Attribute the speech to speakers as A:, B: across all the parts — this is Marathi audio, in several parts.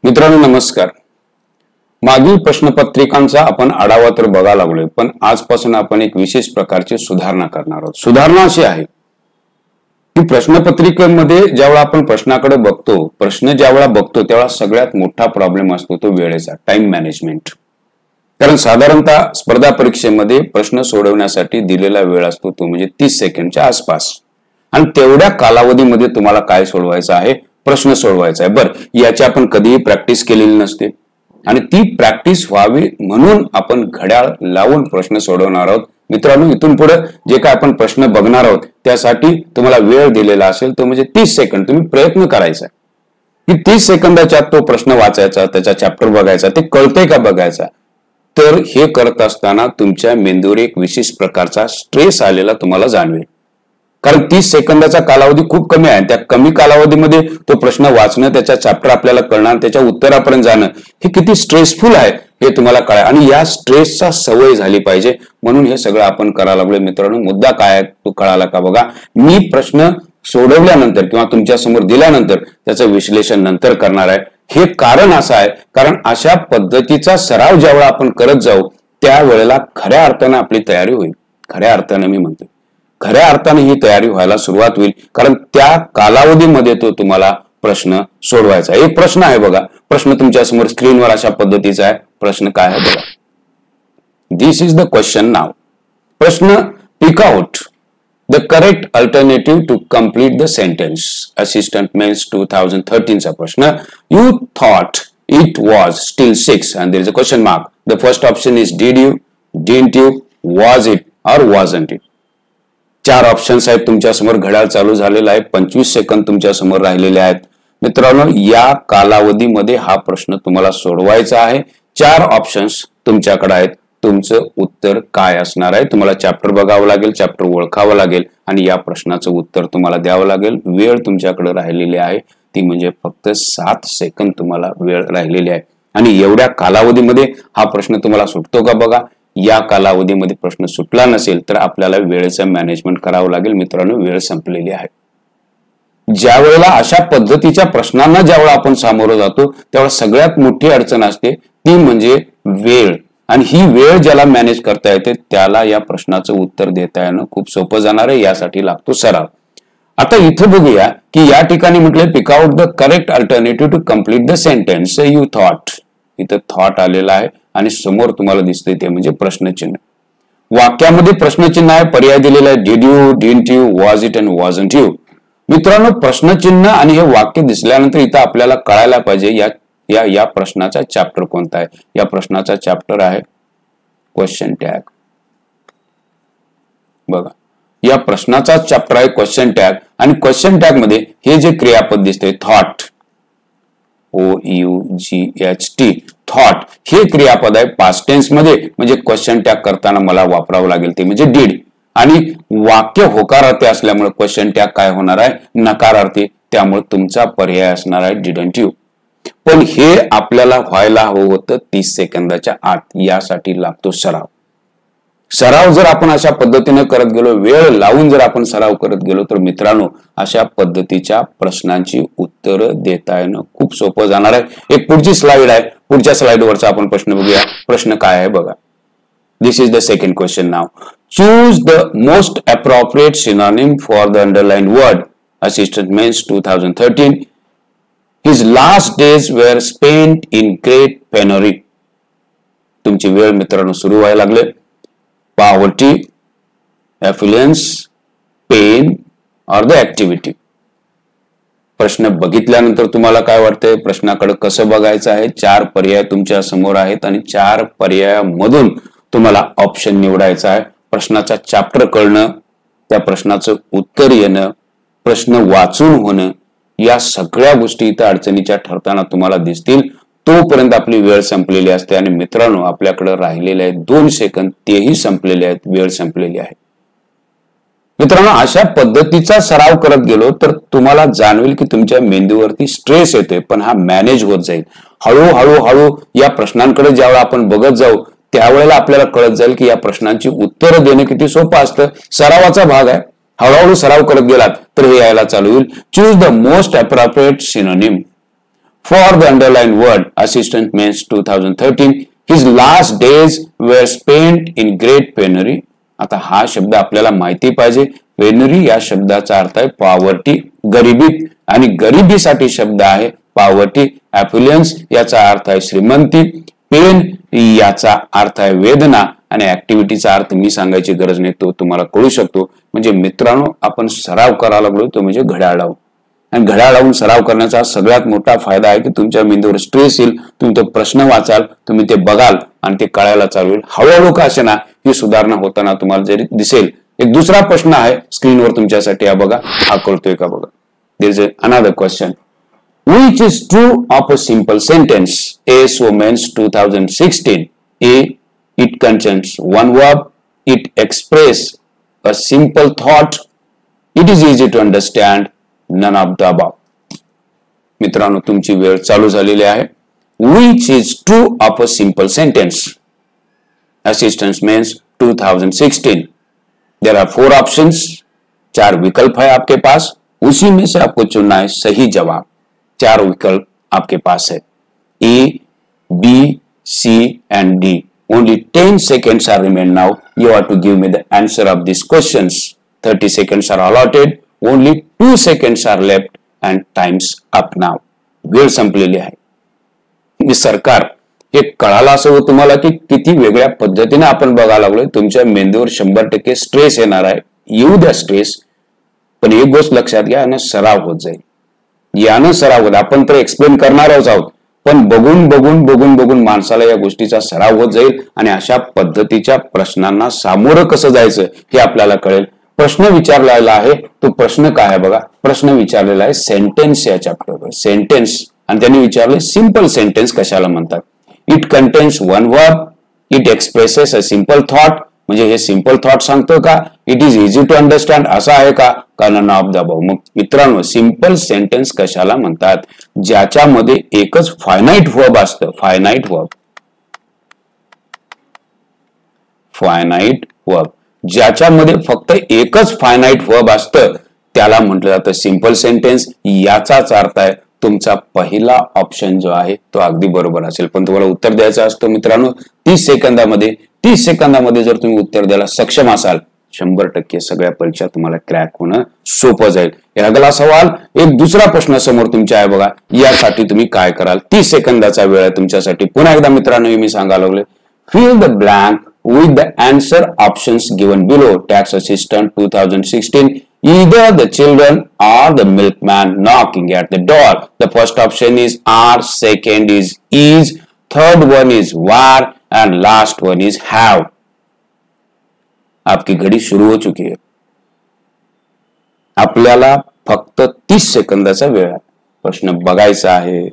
A: मित्रांनो नमस्कार. मागील प्रश्नपत्रिकांचा आपण आढावा तर बघायला लागलोय, पण आजपासून आपण एक विशेष प्रकारची सुधारणा करणार आहोत. सुधारणा अशी आहे की प्रश्नपत्रिकेमध्ये ज्यावेळा आपण प्रश्नाकडे बघतो, प्रश्न ज्यावेळा बघतो त्यावेळा सगळ्यात मोठा प्रॉब्लेम असतो तो वेळेचा, टाइम मॅनेजमेंट. कारण साधारणतः स्पर्धा परीक्षेमध्ये प्रश्न सोडवण्यासाठी दिलेला वेळ असतो तो म्हणजे 30 सेकंडच्या आसपास, आणि तेवढ्या कालावधीमध्ये तुम्हाला काय सोडवायचं आहे, प्रश्न सोडवायचा आहे. बरं, याची आपण कधीही प्रॅक्टिस केलेली नसते आणि ती प्रॅक्टिस व्हावी म्हणून आपण घड्याळ लावून प्रश्न सोडवणार आहोत. मित्रांनो, इथून पुढे जे काय आपण प्रश्न बघणार आहोत त्यासाठी तुम्हाला वेळ दिलेला असेल तो म्हणजे 30 सेकंड. तुम्ही प्रयत्न करायचा की 30 सेकंदाच्या तो प्रश्न वाचायचा, त्याचा चॅप्टर बघायचा, ते कळतंय का बघायचा. तर हे करत असताना तुमच्या मेंदूवर एक विशेष प्रकारचा स्ट्रेस आलेला तुम्हाला जाणवेल. कारण 30 सेकंदाचा कालावधी खूप कमी आहे. त्या कमी कालावधीमध्ये तो प्रश्न वाचणं, त्याच्या चॅप्टर आपल्याला कळणार, त्याच्या उत्तरापर्यंत जाणं हे किती स्ट्रेसफुल आहे हे तुम्हाला कळेल. आणि या स्ट्रेसचा सवय झाली पाहिजे म्हणून हे सगळं आपण करायला लागलोय. मित्रांनो, मुद्दा काय आहे तो कळाला का बघा. मी प्रश्न सोडवल्यानंतर किंवा तुमच्या समोर दिल्यानंतर त्याचं विश्लेषण नंतर करणार आहे. हे कारण असं आहे कारण अशा पद्धतीचा सराव ज्यावेळा आपण करत जाऊ त्यावेळेला खऱ्या अर्थानं आपली तयारी होईल. खऱ्या अर्थानं मी म्हणतो, खऱ्या अर्थाने ही तयारी व्हायला सुरुवात होईल, कारण त्या कालावधीमध्ये तो तुम्हाला प्रश्न सोडवायचा. एक प्रश्न आहे बघा, प्रश्न तुमच्या समोर स्क्रीनवर अशा पद्धतीचा आहे. प्रश्न काय आहे बघा. This is the question now. प्रश्न, pick out the correct alternative to complete the sentence. Assistant mains 2013 चा प्रश्न. You thought it was still 6 and there is a question mark. The first option is did you, didn't you, was it or wasn't it. 4 options आहेत तुमच्या समोर. घड्याळ चालू झालेला आहे. 25 सेकंद तुमच्या समोर राहिलेले आहेत. मित्रांनो, या कालावधीमध्ये हा प्रश्न तुम्हाला सोडवायचा आहे. 4 ऑप्शन्स तुमच्याकडे आहेत. तुमचं उत्तर काय असणार आहे. तुम्हाला चॅप्टर बघावं लागेल, चॅप्टर ओळखावं लागेल आणि या प्रश्नाचं उत्तर तुम्हाला द्यावं लागेल. वेळ तुमच्याकडे राहिलेली आहे ती म्हणजे फक्त 7 सेकंद तुम्हाला वेळ राहिलेली आहे. आणि एवढ्या कालावधीमध्ये हा प्रश्न तुम्हाला सुटतो का बघा. या कालावधीमध्ये प्रश्न सुटला नसेल तर आपल्याला वेळेचं मॅनेजमेंट करावं लागेल. मित्रांनो, वेळ संपलेली आहे. ज्या वेळेला अशा पद्धतीच्या प्रश्नांना ज्यावेळेला आपण सामोरं जातो त्यावेळेला सगळ्यात मोठी अडचण असते ती म्हणजे वेळ. आणि ही वेळ ज्याला मॅनेज करता येते त्याला या प्रश्नाचं उत्तर देता येणं खूप सोपं जाणार आहे. यासाठी लागतो सराव. आता इथं बघूया की या ठिकाणी म्हटलं pick out the correct alternative to complete the sentence. You thought, इथं थॉट आलेला आहे आणि समोर तुम्हाला दिसतंय ते म्हणजे प्रश्नचिन्ह. वाक्यामध्ये प्रश्नचिन्ह आहे, पर्याय दिलेला आहे did you, didn't you, was it and wasn't you. मित्रांनो, प्रश्नचिन्ह आणि हे वाक्य दिसल्यानंतर इथं आपल्याला कळायला पाहिजे या प्रश्नाचा चॅप्टर कोणता आहे. या प्रश्नाचा चॅप्टर आहे क्वेश्चन टॅग. बघा, या प्रश्नाचा चॅप्टर आहे क्वेश्चन टॅग आणि क्वेश्चन टॅग मध्ये हे जे क्रियापद दिसतंय थॉट, OUGHT, थॉट, हे क्रियापद आहे पास्ट टेन्स मध्ये. म्हणजे क्वेश्चन टॅग करताना मला वापरावं लागेल ते म्हणजे डिड. आणि वाक्य होकारार्थी असल्यामुळे क्वेश्चन टॅग काय होणार आहे, नकारार्थी. त्यामुळे तुमचा पर्याय असणार आहे डिडंट यू. पण हे आपल्याला व्हायला हवं होतं 30 सेकंदाच्या आत. यासाठी लागतो सराव. सराव जर आपण अशा पद्धतीने करत गेलो, वेळ लावून जर आपण सराव करत गेलो तर मित्रांनो अशा पद्धतीच्या प्रश्नांची उत्तरं देता येणं खूप सोपं जाणार आहे. एक पुढची स्लाइड आहे, पुढच्या स्लाइडवरचा आपण प्रश्न बघूया. प्रश्न काय आहे बघा. This is the second question now. Choose the most appropriate synonym for the underline word. Assistant mains 2013. His last days were spent in great penury. तुमची वेळ मित्रांनो सुरू व्हायला लागले. Poverty, affluence, pain or the activity. प्रश्न बघितल्यानंतर तुम्हाला काय वाटतंय, प्रश्नाकडे कसं बघायचं आहे. 4 पर्याय तुमच्या समोर आहेत आणि 4 पर्यायामधून तुम्हाला ऑप्शन निवडायचा आहे. प्रश्नाचा चॅप्टर कळणं, त्या प्रश्नाचं उत्तर येणं, प्रश्न वाचून होणं, या सगळ्या गोष्टी इथं अडचणीच्या ठरताना तुम्हाला दिसतील. तोपर्यंत आपली वेळ संपलेली असते आणि मित्रांनो आपल्याकडे राहिलेले आहेत 2 सेकंद, तेही संपलेले आहेत. वेळ संपलेली आहे. मित्रांनो, अशा पद्धतीचा सराव करत गेलो तर तुम्हाला जाणवेल की तुमच्या मेंदूवरती स्ट्रेस येतोय, पण हा मॅनेज होत जाईल. हळूहळू या प्रश्नांकडे ज्यावेळेला आपण बघत जाऊ त्यावेळेला आपल्याला कळत जाईल की या प्रश्नांची उत्तरं देणं किती सोपं असतं. सरावाचा भाग आहे. हळूहळू सराव करत गेलात तर हे यायला चालू होईल. Choose the most appropriate synonym. For the underlined word, assistant means 2013. His last days were spent in great penury. आता हा शब्द आपल्याला माहिती पाहिजे. पेनरी या शब्दाचा अर्थ आहे पॉवर्टी, गरिबीत, आणि गरिबीसाठी शब्द आहे पॉवर्टी. ॲफ्युलन्स याचा अर्थ आहे श्रीमंती. पेन याचा अर्थ आहे वेदना, आणि ऍक्टिव्हिटीचा अर्थ मी सांगायची गरज नाही, तो तुम्हाला कळू शकतो. म्हणजे मित्रांनो, आपण सराव करायला लागलो तो म्हणजे घड्याळ लावून. आणि घड्याळ लावून सराव करण्याचा सगळ्यात मोठा फायदा आहे की तुमच्या मेंदूवर स्ट्रेस येईल. तुम्ही तो प्रश्न वाचाल, तुम्ही ते बघाल आणि ते कळायला चालू होईल. हळूहळू का असेना ही सुधारणा होताना तुम्हाला जरी दिसेल. एक दुसरा प्रश्न आहे स्क्रीनवर तुमच्यासाठी, हा बघा, हा कळतोय का बघा. There is another question. Which is true of a simple sentence? A. Women's 2016. A. It contains one verb. It expresses a simple thought. It is easy to understand. None of the above. मित्रांनो, तुमची वेळ चालू झालेली आहे. Which is true of a simple sentence? Assistance means 2016. There are 4 options. 4 विकल्प है आपके पास, उसी में से आपको चुनना है सही जवाब. 4 विकल्प आपके पास है. A, B, C and D. Only 10 seconds are remain now. You have to give me the answer of these questions. 30 seconds are allotted. Only 2 seconds are left and time's up now. वेळ संपलेली आहे. मी सरकार हे कळालं असावं तुम्हाला की किती वेगळ्या पद्धतीने आपण बघायला लागलोय. तुमच्या मेंदूवर 100% स्ट्रेस येणार आहे. येऊ द्या स्ट्रेस, पण एक गोष्ट लक्षात घ्या, यानं सराव होत जाईल. यानं सराव होत, आपण तर एक्सप्लेन करणारच आहोत, पण बघून बघून बघून बघून माणसाला या गोष्टीचा सराव होत जाईल आणि अशा पद्धतीच्या प्रश्नांना सामोरं कसं जायचं हे आपल्याला कळेल. प्रश्न विचारलेला आहे, तो प्रश्न काय आहे बघा. प्रश्न विचारलेला आहे सेंटेन्स या चॅप्टरवर. सेंटेन्स, आणि त्यांनी विचारले सिंपल सेंटेन्स कशाला म्हणतात. It contains one verb. It expresses a simple thought. म्हणजे हे सिंपल थॉट सांगतो का. It is easy to understand असं आहे का. None of the above. मग मित्रांनो, सिंपल सेंटेन्स कशाला म्हणतात. ज्याच्यामध्ये एकच फायनाईट वर्ब असतं. Finite verb. फायनाईट वर्ब, ज्याच्यामध्ये फक्त एकच फायनाईट वर्ब असतं त्याला म्हटलं जातं सिंपल सेंटेन्स. याचाच अर्थ आहे तुमचा पहिला ऑप्शन जो आहे तो अगदी बरोबर असेल. पण तुम्हाला उत्तर द्यायचं असतं मित्रांनो 30 सेकंदामध्ये. 30 सेकंदामध्ये जर तुम्ही उत्तर द्यायला सक्षम असाल, 100% सगळ्या परीक्षा तुम्हाला क्रॅक होणं सोपं जाईल. अगला सवाल, एक दुसरा प्रश्न समोर तुमच्या आहे बघा. यासाठी तुम्ही काय कराल. 30 सेकंदाचा वेळ आहे तुमच्यासाठी. पुन्हा एकदा मित्रांनो मी सांगायला लागले. Fill the blank with the answer options given below. Tax assistant 2016. Either the children or the milkman knocking at the door. The first option is are, second is, third one is were, and last one is have. आपकी घड़ी शुरू हो चुकी है. आपल्याला फक्त 30 सेकंदाचा वेळ आहे. प्रश्न बघायचा आहे,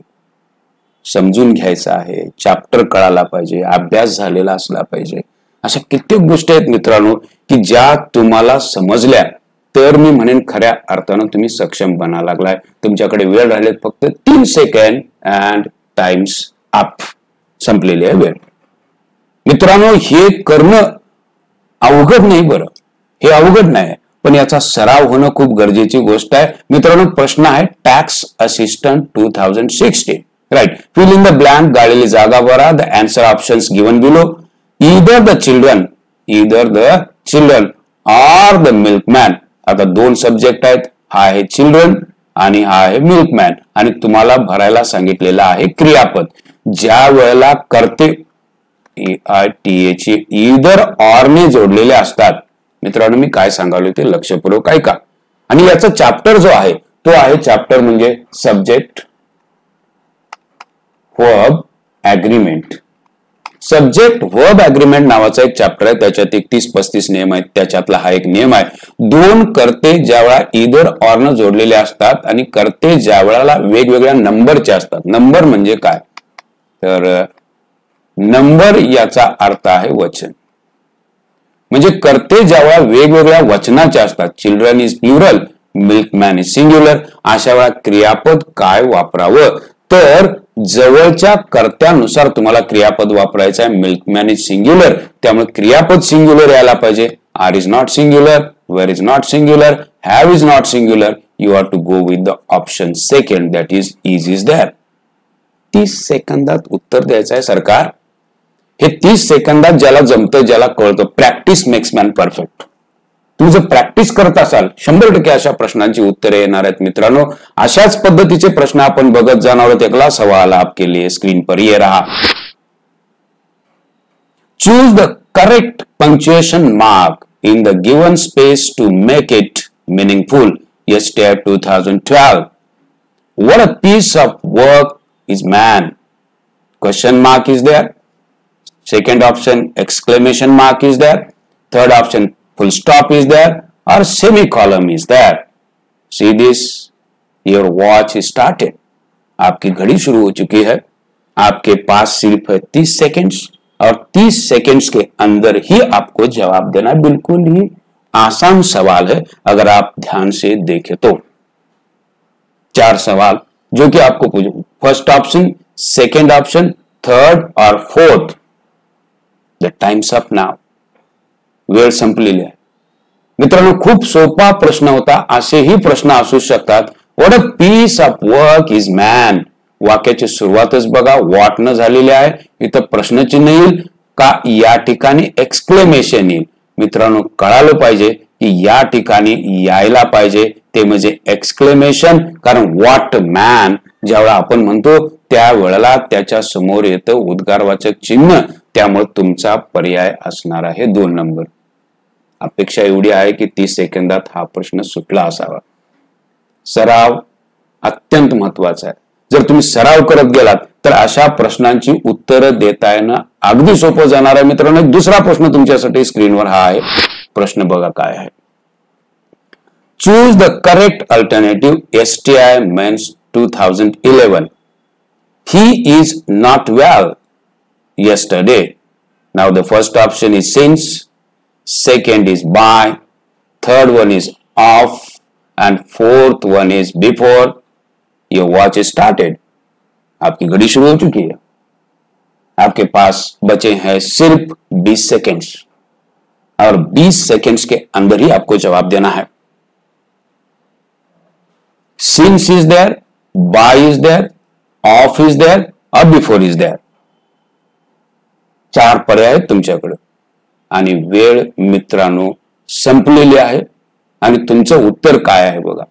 A: समजून घ्यायचा आहे, चॅप्टर कळाला पाहिजे, अभ्यास झालेला असला पाहिजे. अशा कित्येक गोष्टी आहेत मित्रांनो की ज्या तुम्हाला समजल्या तर मी म्हणेन खऱ्या अर्थानं तुम्ही सक्षम बना लागलाय. तुमच्याकडे वेळ राहिलेत फक्त 3 सेकंड अँड टाइम्स अप. संपलेली आहे वेळ. मित्रांनो, हे करणं अवघड नाही. बरं, हे अवघड नाही, पण याचा सराव होणं खूप गरजेची गोष्ट आहे. मित्रांनो, प्रश्न आहे tax assistant 2016. Right. Fill in the blank. गाळलेली जागा भरा. The answer options given below. either the children or the milkman. आता 2 सब्जेक्ट आहेत. हा आहे चिल्ड्रन आणि हा आहे मिल्कमॅन, आणि तुम्हाला भरायला सांगितलेला आहे क्रियापद. ज्या वेळेला करते ची ईदर ऑर ने जोडलेले असतात. मित्रांनो, मी काय सांगालो ते लक्षपूर्वक ऐका. आणि याचा चॅप्टर जो आहे तो आहे चॅप्टर म्हणजे subject verb agreement. Subject verb agreement नावाचा एक चॅप्टर आहे. त्याच्यात 31-35 नियम आहेत. त्याच्यातला हा एक नियम आहे. 2 कर्ते ज्यावेळा ईदर ऑरनं जोडलेले असतात आणि कर्ते ज्या वेळेला वेगवेगळ्या नंबरचे असतात. नंबर म्हणजे काय, तर नंबर याचा अर्थ आहे वचन. म्हणजे कर्ते ज्यावेळा वेगवेगळ्या वचनाचे असतात. Children is plural, milkman is singular. अशा वेळा क्रियापद काय वापरावं, तर जवळच्या कर्त्यानुसार तुम्हाला क्रियापद वापरायचं आहे. मिल्कमॅन इज सिंग्युलर, त्यामुळे क्रियापद सिंग्युलर यायला पाहिजे. Are is not singular, were is not singular, have is not singular. You have to go with the option second, that is there. 30 सेकंदात उत्तर द्यायचं आहे सरकार. हे 30 सेकंदात ज्याला जमतं, ज्याला कळतं, प्रॅक्टिस मेक्स मॅन परफेक्ट. तुम्ही जर प्रॅक्टिस करत असाल 100% अशा प्रश्नांची उत्तरे येणार आहेत मित्रांनो. अशाच पद्धतीचे प्रश्न आपण बघत जाणार आहोत. अगला सवाल आपके लिए स्क्रीन पर ये रहा. Choose the correct punctuation mark in the given space to make it meaningful. STI 2012. What a piece of work is man? Question mark is there. Second option exclamation mark is there. Third option full stop is there or semicolon is there. See this, your watch is started. आपकी घड़ी शुरू हो चुकी है. आपके पास सिर्फ 30 सेकेंड्स और 30 सेकेंड्स के अंदर ही आपको जवाब देना. बिल्कुल ही आसान सवाल है अगर आप ध्यान से देखें तो. 4 सवाल जो कि आपको पूछे, first option, second option, third और fourth. The time's up now. वेळ संपलेली आहे मित्रांनो. खूप सोपा प्रश्न होता. असेही प्रश्न असू शकतात. What a piece of work is man. वाक्याची सुरुवातच बघा व्हॉट न झालेली आहे. इथं प्रश्नचिन्ह येईल का या ठिकाणी एक्सक्लेमेशन येईल. मित्रांनो कळालं पाहिजे की या ठिकाणी यायला पाहिजे ते म्हणजे एक्सक्लेमेशन. कारण व्हॉट मॅन ज्यावेळेला आपण म्हणतो त्यावेळेला त्याच्या समोर येतं उद्गारवाचक चिन्ह. त्यामुळे तुमचा पर्याय असणार आहे 2 नंबर. अपेक्षा एवढी आहे की 30 सेकंदात हा प्रश्न सुटला असावा. सराव अत्यंत महत्वाचा आहे. जर तुम्ही सराव करत गेलात तर अशा प्रश्नांची उत्तरं देता येणं अगदी सोपं जाणार आहे मित्रांनो. दुसरा प्रश्न तुमच्यासाठी स्क्रीनवर हा आहे. प्रश्न बघा काय आहे. Choose the correct alternative. STI mains 2011. He is not well yesterday. Now the first option is since, second is by, third one is of and fourth one is before. Your watch is started. आपकी घड़ी शुरू हो चुकी है. आपके पास बचे हैं सिर्फ 20 सेकेंड्स और 20 सेकेंड्स के अंदर ही आपको जवाब देना है. Since is there, by is there, of is there और before is there. 4 पर्याय आहेत तुमच्याकडे आणि वेळ मित्रांनो संपलेली आहे. आणि तुमचं उत्तर काय आहे बघा.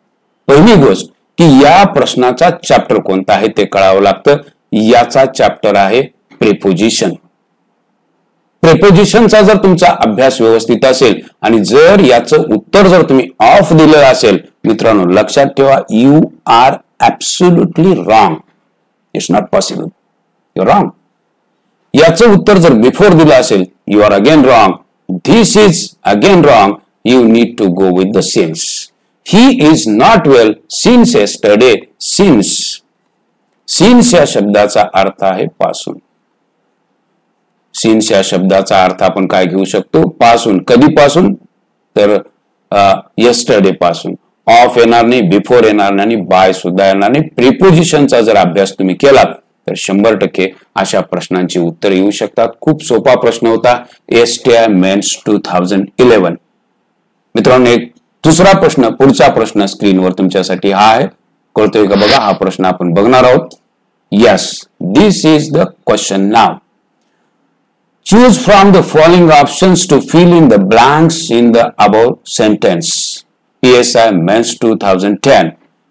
A: पहिली गोष्ट की या प्रश्नाचा चॅप्टर कोणता आहे ते कळावं लागतं. याचा चॅप्टर आहे प्रेपोजिशन. प्रेपोजिशनचा जर तुमचा अभ्यास व्यवस्थित असेल आणि जर याचं उत्तर जर तुम्ही ऑफ दिलं असेल मित्रांनो लक्षात ठेवा you are absolutely wrong. It's not possible. You are wrong. याचं उत्तर जर बिफोर दिलं असेल you are again wrong. This is again wrong. You need to go with the since. He is not well since yesterday. Since. Since या शब्दाचा अर्थ आहे पासून. सिन्स या शब्दाचा अर्थ आपण काय घेऊ शकतो. पासून. कधीपासून तर येस्टरडे पासून. ऑफ येणार नाही, बिफोर येणार नाही, बाय सुद्धा येणार नाही. प्रिपोजिशनचा जर अभ्यास तुम्ही केलात तर 100% अशा प्रश्नांची उत्तर येऊ शकतात. खूप सोपा प्रश्न होता. STI mains 2011. मित्रांनो एक दुसरा प्रश्न, पुढचा प्रश्न स्क्रीनवर तुमच्यासाठी हा आहे. कळतोय का बघा. हा प्रश्न आपण बघणार आहोत. Yes, this is the question now. Choose from the following options to fill in the blanks in the above sentence. PSI mains 2010.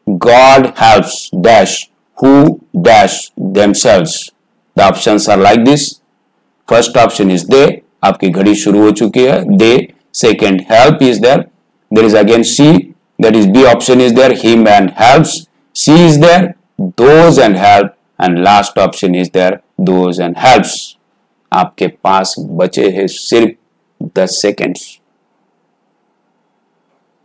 A: God helps dash who dash themselves. The options are like this. First option is they. आपकी घड़ी शुरू हो चुकी है. They. Second, help is there. There is again C. That is B option is there. Him and helps. C is there. Those and help. And last option is there. Those and helps. आपके पास बचे हैं सिर्फ 10 सेकंड्स.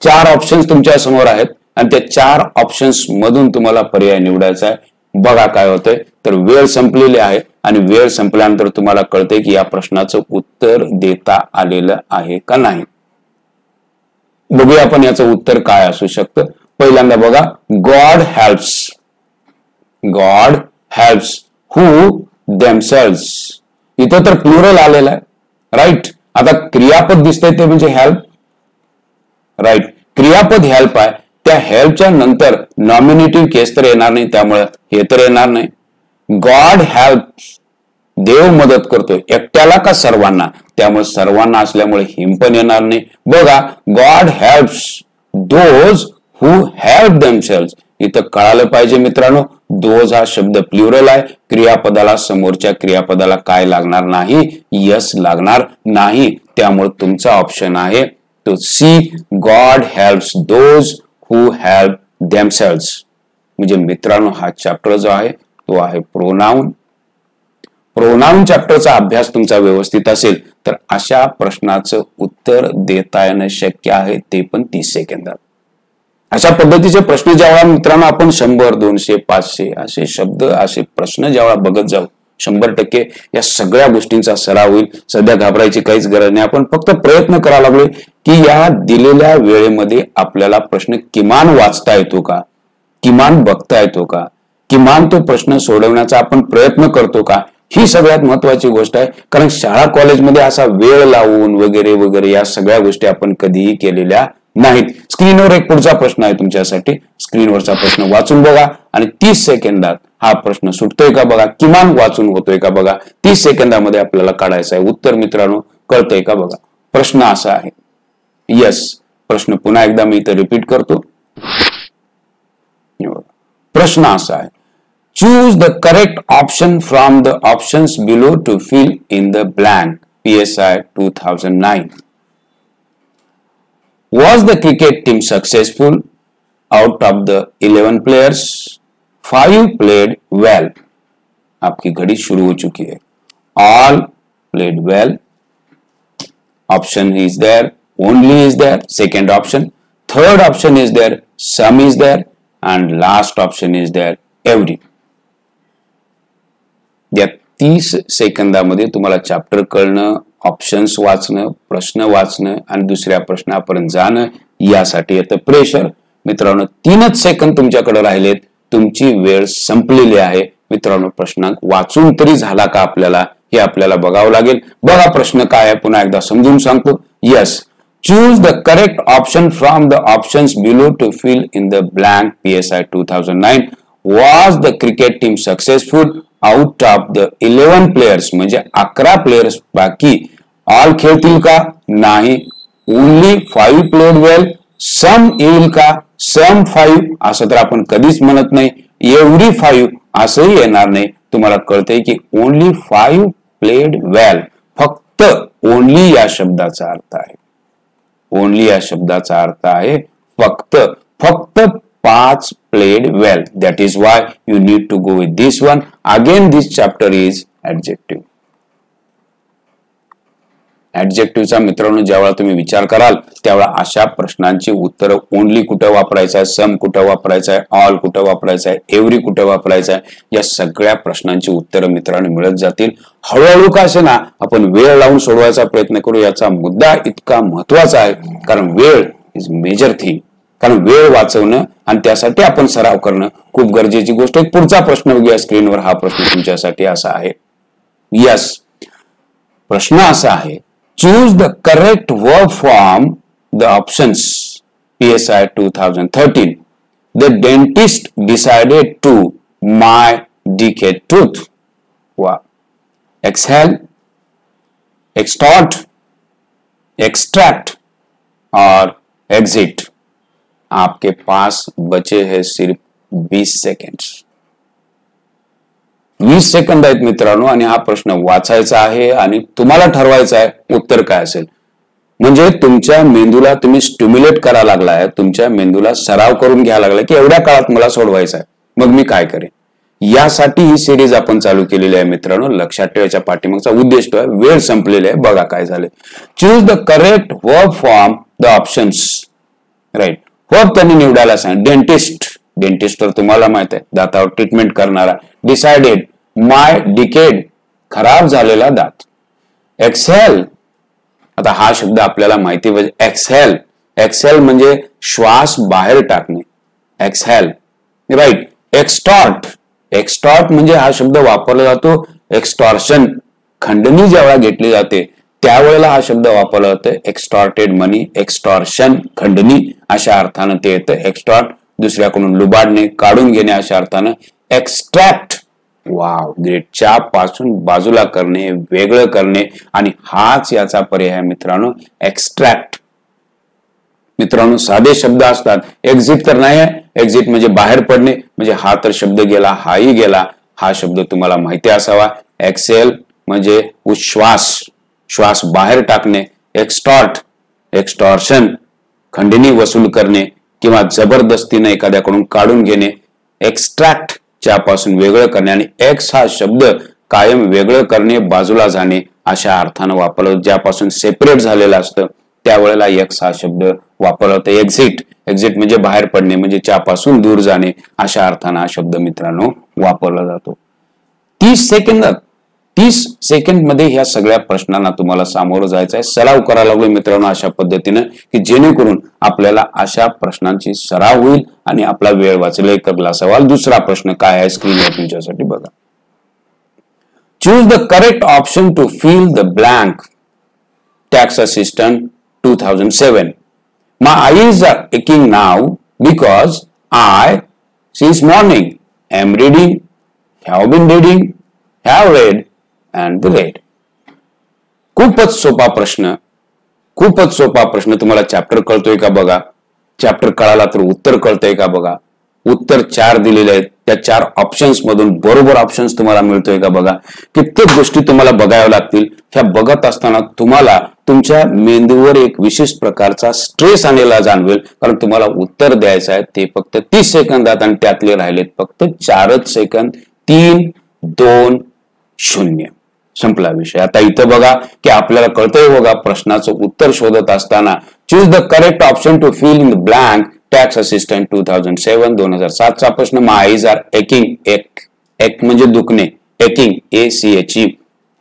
A: 4 ऑप्शन्स तुमच्या समोर आहेत आणि त्या 4 ऑप्शन्स मधून तुम्हाला पर्याय निवडायचा आहे. बघा काय होतंय तर वेळ संपलेली आहे आणि वेळ संपल्यानंतर तुम्हाला कळते की या प्रश्नाचं उत्तर देता आलेलं आहे का नाही. बघूया आपण याचं उत्तर काय असू शकतं. पहिल्यांदा बघा गॉड हेल्प्स. गॉड हेल्प्स हू देमसेल्व्स. इथं तर प्लुरल आलेलं आहे. राईट. आता क्रियापद दिसतंय ते म्हणजे हेल्प. राईट. क्रियापद हेल्प आहे. त्या हेल्पच्या नंतर नॉमिनेटिव्ह केस तर येणार नाही त्यामुळे हे तर येणार नाही. गॉड हेल्प, देव मदत करतोय एकट्याला का सर्वांना, त्यामुळे सर्वांना असल्यामुळे हिम पण येणार नाही. बघा, God helps those who help themselves. इथं कळालं पाहिजे मित्रांनो, दोज हा शब्द प्लुरल आहे. क्रियापदाला, समोरच्या क्रियापदाला काय लागणार नाही, यस लागणार नाही. त्यामुळे तुमचा ऑप्शन आहे तो C, God helps those who help themselves. म्हणजे मित्रांनो हा चॅप्टर जो आहे तो आहे प्रोनाउन. प्रोनाउन चॅप्टरचा अभ्यास तुमचा व्यवस्थित असेल तर अशा प्रश्नाचं उत्तर देता येणं शक्य आहे, ते पण 30 सेकंदात. अशा पद्धतीचे प्रश्न ज्यावेळा मित्रांनो आपण 100, 200, 500 असे शब्द, असे प्रश्न ज्यावेळा बघत जाऊ, 100% या सगळ्या गोष्टींचा सराव होईल. सध्या घाबरायची काहीच गरज नाही. आपण फक्त प्रयत्न करायला लागलोय की या दिलेल्या वेळेमध्ये आपल्याला प्रश्न किमान वाचता येतो का, किमान बघता येतो का, किमान तो प्रश्न सोडवण्याचा आपण प्रयत्न करतो का, ही सगळ्यात महत्वाची गोष्ट आहे. कारण शाळा कॉलेजमध्ये असा वेळ लावून वगैरे वगैरे या सगळ्या गोष्टी आपण कधीही केलेल्या नाहीत. स्क्रीनवर एक पुढचा प्रश्न आहे तुमच्यासाठी. स्क्रीनवरचा प्रश्न वाचून बघा आणि 30 सेकंदात हा प्रश्न सुटतोय का बघा, किमान वाचून होतोय का बघा. 30 सेकंदामध्ये आपल्याला काढायचं आहे उत्तर. मित्रांनो कळतंय का बघा. प्रश्न असा आहे, यस, प्रश्न पुन्हा एकदा मी इथं रिपीट करतो. प्रश्न असा आहे, choose the correct option from the options below to fill in the blank. PSI 2009. Was the cricket team successful? Out of the 11 players, 5 played well. आपकी घड़ी शुरू हो चुकी है. All played well. Option is there. Only is there. Second option. Third option is there. Some is there. And last option is there. Every. या 30 सेकंदामध्ये तुम्हाला चॅप्टर कळणं, ऑप्शन्स वाचणं, प्रश्न वाचणं आणि दुसऱ्या प्रश्नापर्यंत जाणं, यासाठी येतं प्रेशर. मित्रांनो 3च सेकंद तुमच्याकडे राहिलेत, तुमची वेळ संपलेली आहे. मित्रांनो प्रश्नांक वाचून तरी झाला का आपल्याला, हे आपल्याला बघावं लागेल. बघा प्रश्न काय आहे, पुन्हा एकदा समजून सांगतो. Yes, choose the correct option from the options below to fill in the blank. PSI 2009. Was the cricket team successful? Out of the 11 players म्हणजे 11 प्लेयर्स बाकी ऑल खेळतील का? नाही. ओनली 5 प्लेड वेल. सम येईल का? सम 5 असं तर आपण कधीच म्हणत नाही. एव्हरी 5 असंही येणार नाही. तुम्हाला कळतंय की ओनली 5 प्लेड वेल. फक्त ओनली या शब्दाचा अर्थ आहे, ओनली या शब्दाचा अर्थ आहे फक्त. फक्त 5 played well. That is why you need to go with this one. Again this chapter is adjective. ऍडजेक्टिव्हचा मित्रांनो ज्यावेळा तुम्ही विचार कराल त्यावेळा अशा प्रश्नांची उत्तर ओनली कुठे वापरायचं आहे, सम कुठे वापरायचं आहे, ऑल कुठे वापरायचं आहे, एव्हरी कुठे वापरायचं आहे, या सगळ्या प्रश्नांची उत्तरं मित्रांनो मिळत जातील. हळूहळू का असे ना आपण वेळ लावून सोडवायचा प्रयत्न करू. याचा मुद्दा इतका महत्वाचा आहे कारण वेळ इज मेजर थिंग. कारण वेळ वाचवणं आणि त्यासाठी आपण सराव करणं खूप गरजेची गोष्ट आहे. पुढचा प्रश्न बघूया स्क्रीनवर. हा प्रश्न तुमच्यासाठी असा आहे. यस, प्रश्न असा आहे, choose the correct verb form the options. PSI 2013. The dentist decided to my decayed tooth. Wow. Exhale, extort, extract और exit. आपके पास बचे हैं सिर्फ 20 सेकंड. 20 सेकंद आहेत मित्रांनो आणि हा प्रश्न वाचायचा आहे आणि तुम्हाला ठरवायचं आहे उत्तर काय असेल. म्हणजे तुमच्या मेंदूला तुम्ही स्टिम्युलेट करायला लागलाय, तुमच्या मेंदूला सराव करून घ्यायला लागलाय की एवढ्या काळात मला सोडवायचं आहे, मग मी काय करेन. यासाठी ही सिरीज आपण चालू केलेली आहे मित्रांनो. लक्षात ठेवायच्या पाठीमागचा उद्देश तो आहे. वेळ संपलेला आहे. बघा काय झाले. Choose the correct verb form the options. Right. Verb त्यांनी निवडायला सांग. डेंटिस्ट. डेंटिस्ट तर तुम्हाला माहित आहे, दातावर ट्रीटमेंट करणारा. डिसाइडेड, माय डिकेड, खराब झालेला दात. एक्सेल, आता हा शब्द आपल्याला माहिती पाहिजे. एक्सेल, एक्सेल म्हणजे श्वास बाहेर टाकणे. एक्सेल. राईट. एक्स्टॉर्ट, एक्स्टॉर्ट म्हणजे हा शब्द वापरला जातो. एक्स्टॉर्शन, खंडणी ज्यावेळेला घेतली जाते त्यावेळेला हा शब्द वापरला जातो. एक्स्टॉर्टेड मनी, एक्स्टॉर्शन, खंडणी अशा अर्थानं ते येतं. एक्स्टॉर्ट दुसऱ्याकडून लुबाडणे, काढून घेणे अशा अर्थानं. Extract wow great. च्या पासून बाजूला करणे, वेगळं करणे, आणि हाच याचा पर्याय मित्रांनो एक्स्ट्रॅक्ट. मित्रांनो साधे शब्द असतात. एक्झिट तर नाही आहे. एक्झिट म्हणजे बाहेर पडणे, म्हणजे हा तर शब्द गेला, हाही गेला. हा शब्द तुम्हाला माहिती असावा. एक्सेल म्हणजे उच्छ्वास, श्वास बाहेर टाकणे. एक्स्टॉर्ट, एक्स्टॉर्शन, खंडणी वसूल करणे किंवा जबरदस्तीने एखाद्याकडून काढून घेणे. एक्स्ट्रॅक्ट च्यापासून वेगळं करणे, आणि एक्स हा शब्द कायम वेगळं करणे, बाजूला जाणे अशा अर्थानं वापरला. ज्यापासून सेपरेट झालेलं असतं त्यावेळेला एक्स हा शब्द वापरला जातो. एक्झिट, एक्झिट म्हणजे बाहेर पडणे, म्हणजे च्यापासून दूर जाणे अशा अर्थानं हा शब्द मित्रांनो वापरला जातो. 30 सेकंद मध्ये ह्या सगळ्या प्रश्नांना तुम्हाला सामोरं जायचं आहे. सराव करायला लागलोय मित्रांनो अशा पद्धतीनं की जेणेकरून आपल्याला अशा प्रश्नांची सराव होईल आणि आपला वेळ वाचेल. एकला सवाल. दुसरा प्रश्न काय आहे स्क्रीनवर तुमच्यासाठी बघा. Choose the correct option to fill the blank. Tax assistant 2007. My eyes are aching now because I, since morning, am reading, have been reading, have read, and read. खूपच सोपा प्रश्न, खूपच सोपा प्रश्न. तुम्हाला चॅप्टर कळतोय का बघा. चॅप्टर कळाला तर उत्तर कळतंय का बघा. उत्तर 4 दिलेले आहेत. त्या 4 ऑप्शन्स मधून बरोबर ऑप्शन्स तुम्हाला मिळतोय का बघा. कित्येक गोष्टी तुम्हाला बघाव्या लागतील. ह्या बघत असताना तुम्हाला तुमच्या मेंदूवर एक विशिष्ट प्रकारचा स्ट्रेस आलेला जाणवेल, कारण तुम्हाला उत्तर द्यायचं आहे ते फक्त 30 सेकंदात आणि त्यातले राहिलेत फक्त 4च सेकंद. 3, 2, 0 संपला विषय. आता इथं बघा की आपल्याला कळतंय बघा. प्रश्नाचं उत्तर शोधत असताना choose the correct option to fill in the blank. Tax assistant 2007, 2007 चा प्रश्न. My eyes are aching. एक म्हणजे दुखणे. Aching, ACHE.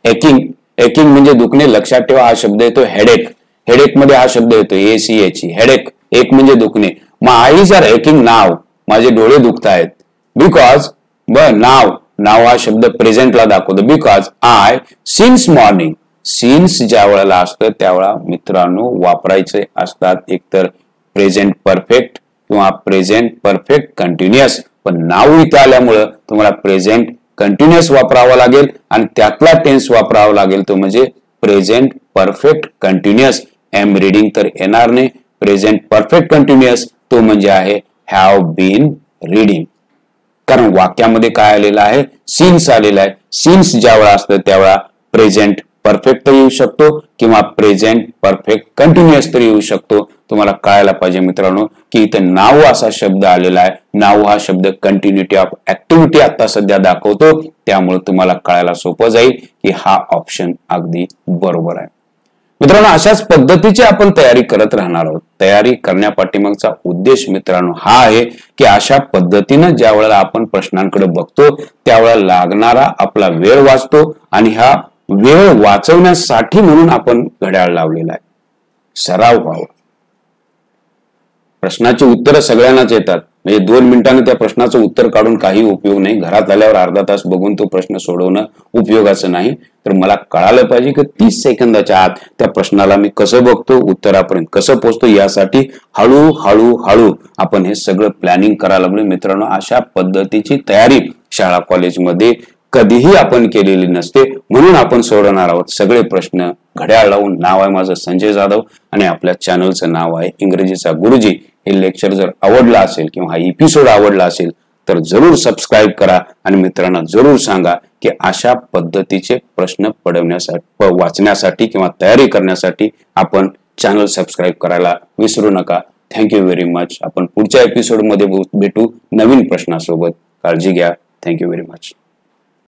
A: एकिंग, एकिंग म्हणजे दुखणे. लक्षात ठेवा हा शब्द येतो हेडेक. हेडेक मध्ये हा शब्द येतो ACHE. हेडेक, एक म्हणजे दुखणे. माय आईज आर एकिंग नाव. माझे डोळे दुखत आहेत. बिकॉज नाव, नाव हा शब्द प्रेझेंटला दाखवतो. Because I since morning. Since ज्या वेळेला असतं त्यावेळेला मित्रांनो वापरायचे असतात एकतर प्रेझेंट परफेक्ट किंवा प्रेझेंट परफेक्ट कंटिन्युअस. पण नाव इथं आल्यामुळं तुम्हाला प्रेझेंट कंटिन्युअस वापरावा लागेल आणि त्यातला टेन्स वापरावा लागेल तो म्हणजे present perfect continuous. Am reading तर येणार नाही. प्रेझेंट परफेक्ट कंटिन्युअस तो म्हणजे आहे हॅव बीन रीडिंग. कारण वाक्यामध्ये काय आलेलं आहे, सिन्स आलेला आहे. सिन्स ज्या वेळा असतं त्यावेळा प्रेझेंट परफेक्ट येऊ शकतो किंवा प्रेझेंट परफेक्ट कंटिन्युअस तरी येऊ शकतो. तुम्हाला कळायला पाहिजे मित्रांनो की इथं नाव असा शब्द आलेला आहे. नाव हा शब्द कंटिन्युटी ऑफ ऍक्टिव्हिटी आता सध्या दाखवतो, त्यामुळे तुम्हाला कळायला सोपं जाईल की हा ऑप्शन अगदी बरोबर आहे. मित्रांनो अशाच पद्धतीची आपण तयारी करत राहणार आहोत. तयारी करण्यापाठीमागचा उद्देश मित्रांनो हा आहे की अशा पद्धतीनं ज्या वेळेला आपण प्रश्नांकडे बघतो त्यावेळेला लागणारा आपला वेळ वाचतो आणि हा वेळ वाचवण्यासाठी म्हणून आपण घड्याळ लावलेला आहे. सराव व्हावा. प्रश्नाची उत्तरं सगळ्यांनाच येतात, म्हणजे 2 मिनिटांनी त्या प्रश्नाचं उत्तर काढून काही उपयोग नाही. घरात आल्यावर अर्धा तास बघून तो प्रश्न सोडवणं उपयोगाचं नाही. तर मला कळालं पाहिजे की 30 सेकंदाच्या आत त्या प्रश्नाला मी कसं बघतो, उत्तरापर्यंत कसं पोहोचतो, यासाठी हळू आपण हे सगळं प्लॅनिंग करायला लागलो. मित्रांनो अशा पद्धतीची तयारी शाळा कॉलेजमध्ये कधीही आपण केलेली नसते, म्हणून आपण सोडवणार आहोत सगळे प्रश्न घड्याळ लावून. नाव आहे माझं संजय जाधव आणि आपल्या चॅनलचं नाव आहे इंग्रजीचा गुरुजी. हे लेक्चर जर आवडला असेल किंवा हा एपिसोड आवडला असेल तर जरूर सबस्क्राईब करा आणि मित्रांना जरूर सांगा की अशा पद्धतीचे प्रश्न पडवण्यासाठी, वाचण्यासाठी किंवा तयारी करण्यासाठी आपण चॅनल सबस्क्राईब करायला विसरू नका. Thank you very much. आपण पुढच्या एपिसोडमध्ये भेटू नवीन प्रश्नासोबत. काळजी घ्या. Thank you very much.